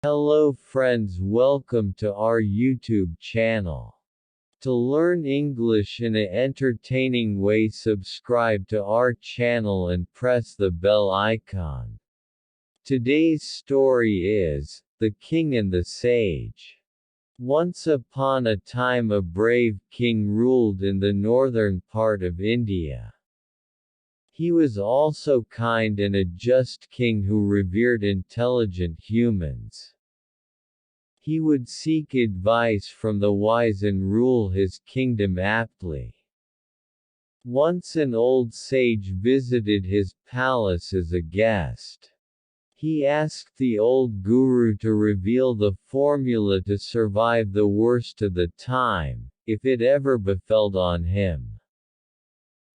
Hello friends, welcome to our YouTube channel. To learn English in an entertaining way, subscribe to our channel and press the bell icon. Today's story is The King and the Sage. Once upon a time a brave king ruled in the northern part of India. He was also kind and a just king who revered intelligent humans. He would seek advice from the wise and rule his kingdom aptly. Once an old sage visited his palace as a guest. He asked the old guru to reveal the formula to survive the worst of the time, if it ever befell on him.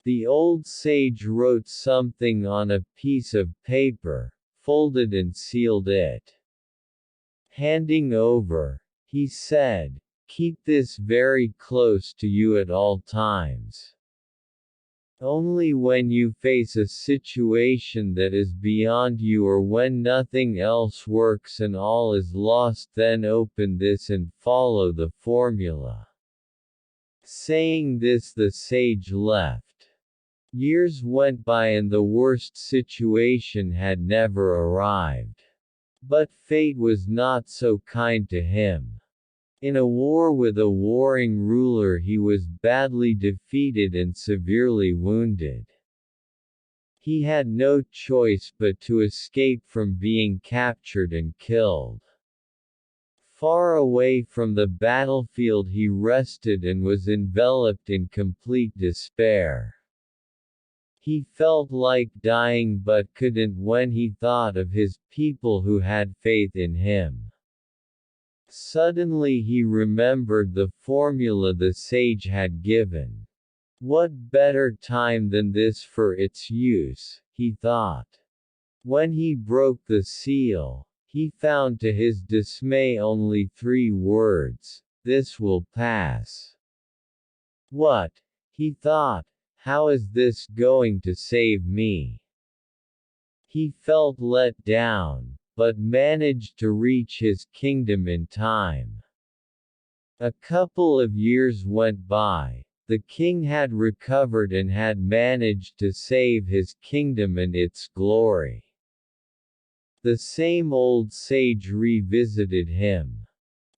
The old sage wrote something on a piece of paper, folded and sealed it. Handing over, he said, "Keep this very close to you at all times. Only when you face a situation that is beyond you or when nothing else works and all is lost, then open this and follow the formula." Saying this, the sage left. Years went by and the worst situation had never arrived. But fate was not so kind to him. In a war with a warring ruler he was badly defeated and severely wounded. He had no choice but to escape from being captured and killed. Far away from the battlefield he rested and was enveloped in complete despair. He felt like dying but couldn't when he thought of his people who had faith in him. Suddenly he remembered the formula the sage had given. What better time than this for its use, he thought. When he broke the seal, he found to his dismay only 3 words: "This will pass." "What?" he thought. "How is this going to save me?" He felt let down, but managed to reach his kingdom in time. A couple of years went by. The king had recovered and had managed to save his kingdom and its glory. The same old sage revisited him.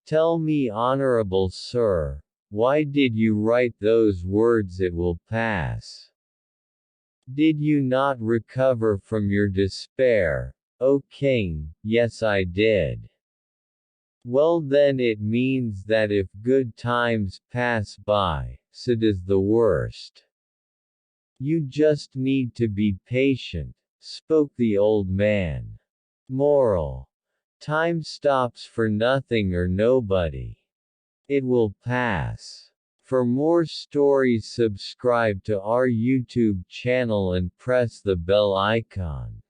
"Tell me, honorable sir, why did you write those words, 'It will pass'? Did you not recover from your despair, O king?" "Yes, I did." "Well then, it means that if good times pass by, so does the worst. You just need to be patient," spoke the old man. Moral: time stops for nothing or nobody. It will pass. For more stories, subscribe to our YouTube channel and press the bell icon.